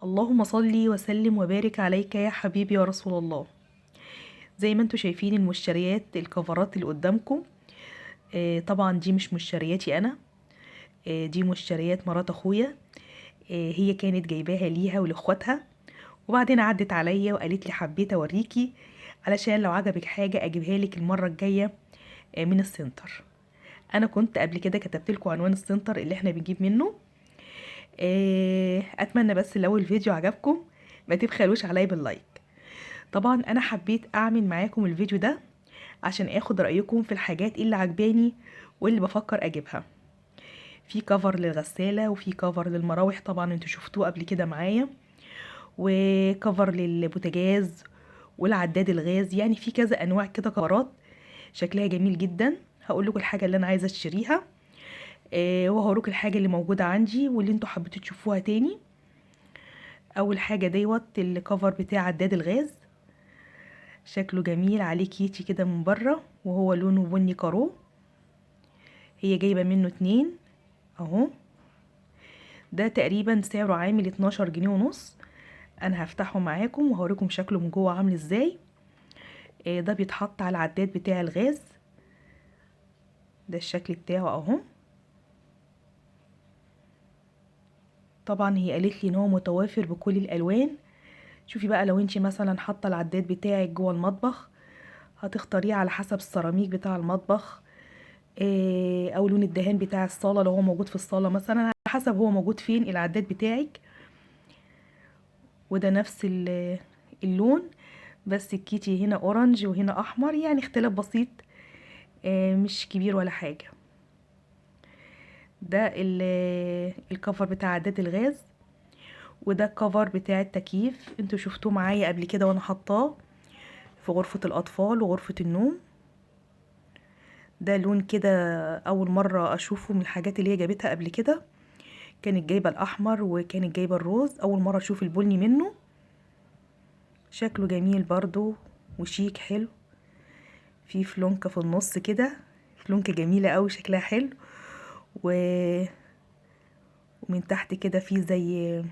اللهم صل وسلم وبارك عليك يا حبيبي يا رسول الله. زي ما انتوا شايفين المشتريات الكفرات اللي قدامكم. طبعا دي مش مشترياتي انا. دي مشتريات مرات اخويا. هي كانت جايباها ليها ولاخواتها، وبعدين عدت عليا وقالت لي حبيت اوريكي علشان لو عجبك حاجة اجيبها لك المرة الجاية من السنتر. انا كنت قبل كده كتبت لكم عنوان السنتر اللي احنا بنجيب منه. اتمنى بس لو الفيديو عجبكم ما تبخلوش عليا باللايك. طبعا انا حبيت اعمل معاكم الفيديو ده عشان اخد رايكم في الحاجات اللي عجباني واللي بفكر اجيبها. في كفر للغساله وفي كفر للمراوح، طبعا انتوا شفتوه قبل كده معايا، وكفر للبوتاجاز والعداد الغاز. يعني في كذا انواع كده كفرات شكلها جميل جدا. هقول لكم الحاجه اللي انا عايزه اشتريها، وهوريكم الحاجه اللي موجوده عندي واللي انتوا حبيتوا تشوفوها تاني. اول حاجه دوت الكفر بتاع عداد الغاز، شكله جميل عليه كيتي كده من بره وهو لونه بني كارو. هي جايبه منه 2 اهو. ده تقريبا سعره عامل 12 جنيه ونص. انا هفتحه معاكم وهوريكم شكله من جوه عامل ازاي. ده بيتحط على العداد بتاع الغاز. ده الشكل بتاعه اهو. طبعا هي قالت لي ان هو متوافر بكل الالوان. شوفي بقى لو انتي مثلا حاطه العداد بتاعك جوه المطبخ، هتختاريه على حسب السيراميك بتاع المطبخ، او لون الدهان بتاع الصاله لو هو موجود في الصاله مثلا، على حسب هو موجود فين العداد بتاعك. وده نفس اللون، بس الكيتي هنا اورنج وهنا احمر، يعني اختلاف بسيط مش كبير ولا حاجه. ده الكفر بتاع عداد الغاز، وده الكفر بتاع التكييف. انتوا شفتوه معايا قبل كده وانا حطاه في غرفه الاطفال وغرفه النوم. ده لون كده اول مره اشوفه من الحاجات اللي هي جابتها قبل كده. كانت جايبه الاحمر وكانت جايبه الروز، اول مره اشوف البني منه. شكله جميل برضو وشيك حلو. في فلونكة في النص كده، فلونكة جميلة قوي شكلها حلو. و... ومن تحت كده في زي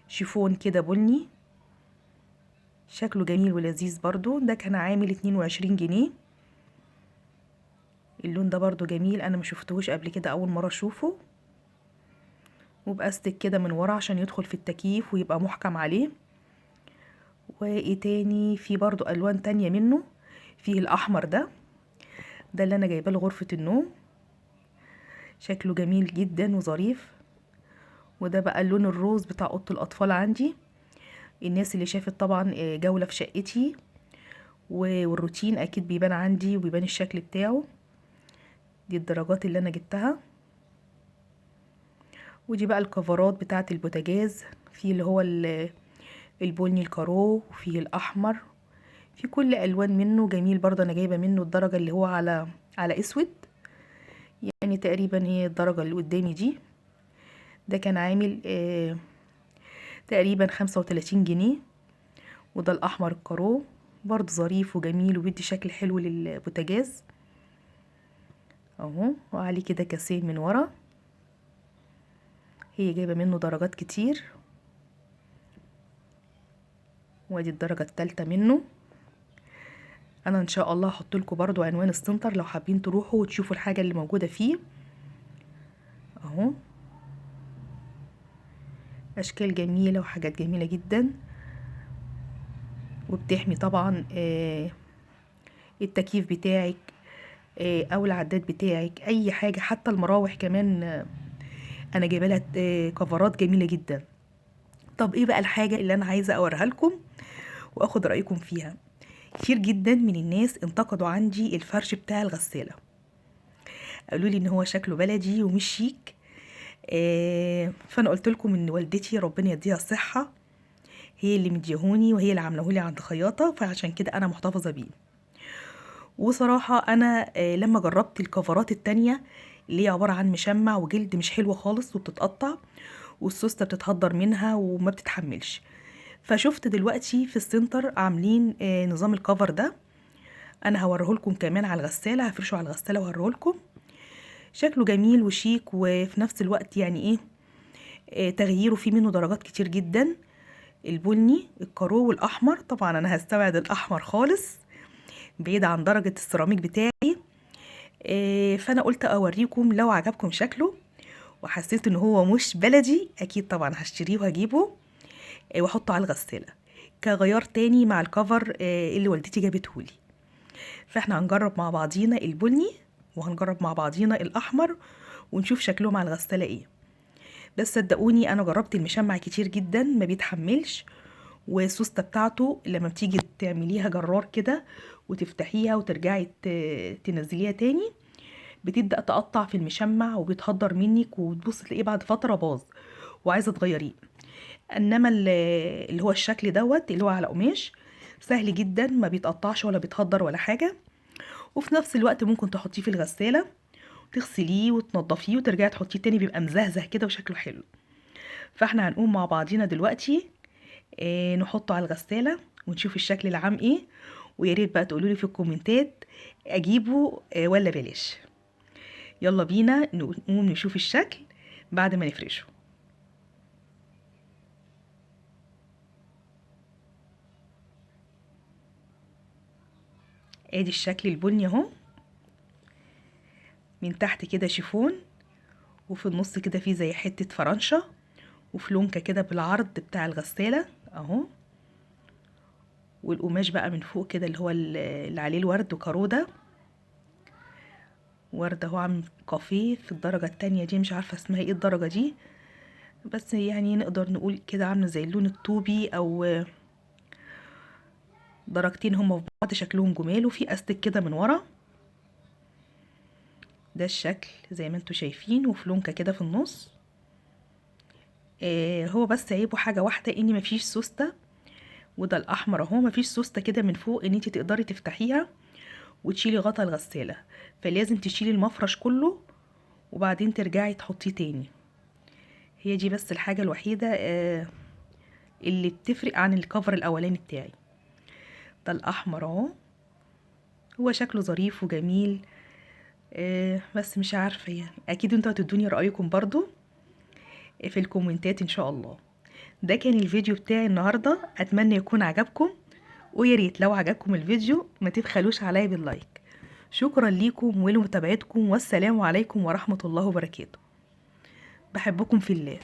شيفون كده بني، شكله جميل ولذيذ برضو. ده كان عامل 22 جنيه. اللون ده برضو جميل، انا ما شفتهوش قبل كده، اول مرة اشوفه. وبأستك كده من ورا عشان يدخل في التكييف ويبقى محكم عليه. وايه تاني، في برضو الوان تانية منه. فيه الاحمر ده اللي انا جايباه لغرفة النوم. شكله جميل جدا وظريف. وده بقى اللون الروز بتاع اوضه الاطفال عندي. الناس اللي شافت طبعا جولة في شقتي والروتين اكيد بيبان عندي وبيبان الشكل بتاعه. دي الدرجات اللي انا جبتها. ودي بقى الكفرات بتاعه البوتاجاز، في اللي هو البني الكارو وفيه الاحمر، في كل الوان منه جميل برضه. انا جايبه منه الدرجه اللي هو على اسود، يعني تقريبا هي الدرجه اللي قدامي دي. ده كان عامل تقريبا 35 جنيه. وده الاحمر الكارو، برضه ظريف وجميل وبيدي شكل حلو للبوتاجاز اهو. وعليه كده كاسين من ورا. هي جايبه منه درجات كتير، وادي الدرجه الثالثه منه. انا ان شاء الله هحط لكم برضو عنوان السنتر لو حابين تروحوا وتشوفوا الحاجه اللي موجوده فيه اهو. اشكال جميله وحاجات جميله جدا، وبتحمي طبعا التكييف بتاعك او العداد بتاعك، اي حاجه، حتى المراوح كمان. انا جايبه لها كفرات جميله جدا. طب ايه بقى الحاجه اللي انا عايزه اوريها لكم واخد رايكم فيها؟ كتير جدا من الناس انتقدوا عندي الفرش بتاع الغساله، قالوا لي ان هو شكله بلدي ومش شيك. فانا قلت لكم ان والدتي ربنا يديها الصحه هي اللي مديهوني وهي اللي عاملهولي عند خياطه، فعشان كده انا محتفظه بيه. وصراحه انا لما جربت الكفرات التانية اللي هي عباره عن مشمع وجلد مش حلوه خالص وبتتقطع والسوسته بتتهدر منها وما بتتحملش، فشفت دلوقتي في السنتر عاملين نظام الكفر ده. انا هوريهولكم كمان على الغساله، هفرشه على الغساله وهوريهولكم. شكله جميل وشيك وفي نفس الوقت يعني ايه، تغييره فيه منه درجات كتير جدا، البني، الكارو، والاحمر. طبعا انا هستبعد الاحمر خالص بعيد عن درجة السيراميك بتاعي. فانا قلت اوريكم لو عجبكم شكله وحسيت ان هو مش بلدي، اكيد طبعا هشتريه وهجيبه واحطه على الغسالة كغيار تاني مع الكفر اللي والدتي جابتهولي. فاحنا هنجرب مع بعضينا البني وهنجرب مع بعضينا الاحمر ونشوف شكلهم على الغسالة ايه. بس صدقوني انا جربت المشمع كتير جدا ما بيتحملش، والسوستة بتاعته لما بتيجي تعمليها جرار كده وتفتحيها وترجعي تنزليها تاني بتبدأ تقطع في المشمع وبيتهدر منك وتبص تلاقيه بعد فترة باظ وعايزة تغيريه. انما اللي هو الشكل دوت اللي هو على قماش سهل جدا، ما بيتقطعش ولا بيتهدر ولا حاجة، وفي نفس الوقت ممكن تحطيه في الغسالة تغسليه وتنضفيه وترجعي تحطيه تاني بيبقى مزهزه كده وشكله حلو. فاحنا هنقوم مع بعضينا دلوقتي نحطه على الغسالة ونشوف الشكل العام ايه، ويا ريت بقى تقولوا لي في الكومنتات اجيبه ولا بلاش. يلا بينا نقوم نشوف الشكل بعد ما نفرشه. ادي الشكل البني اهو، من تحت كده شيفون وفي النص كده فيه زي حتة فرنشة وفلونكة كده بالعرض بتاع الغسالة اهو، والقماش بقى من فوق كده اللي هو اللي عليه الورد وكارو ده ورد اهو عامل كافيه في الدرجة التانية دي، مش عارفة اسمها ايه الدرجة دي، بس يعني نقدر نقول كده عاملة زي اللون الطوبي او درجتين هما في بعض شكلهم جمال، وفي استك كده من ورا. ده الشكل زي ما انتوا شايفين وفلونكة كده في النص. هو بس عيبه حاجة واحدة ان مفيش سوستة، وده الاحمر اهو مفيش سوستة كده من فوق ان انتي تقدري تفتحيها وتشيلي غطا الغسالة، فلازم تشيلي المفرش كله وبعدين ترجعي تحطيه تاني. هي دي بس الحاجة الوحيدة اللي بتفرق عن الكفر الاولاني بتاعي. ده الاحمر اهو هو شكله ظريف وجميل، بس مش عارفة يعني اكيد انتوا هتدوني رأيكم برضو في الكومنتات ان شاء الله. ده كان الفيديو بتاعي النهاردة، اتمنى يكون عجبكم، ويا ريت لو عجبكم الفيديو ما تبخلوش عليا باللايك. شكرا ليكم ولمتابعتكم، والسلام عليكم ورحمة الله وبركاته. بحبكم في الله.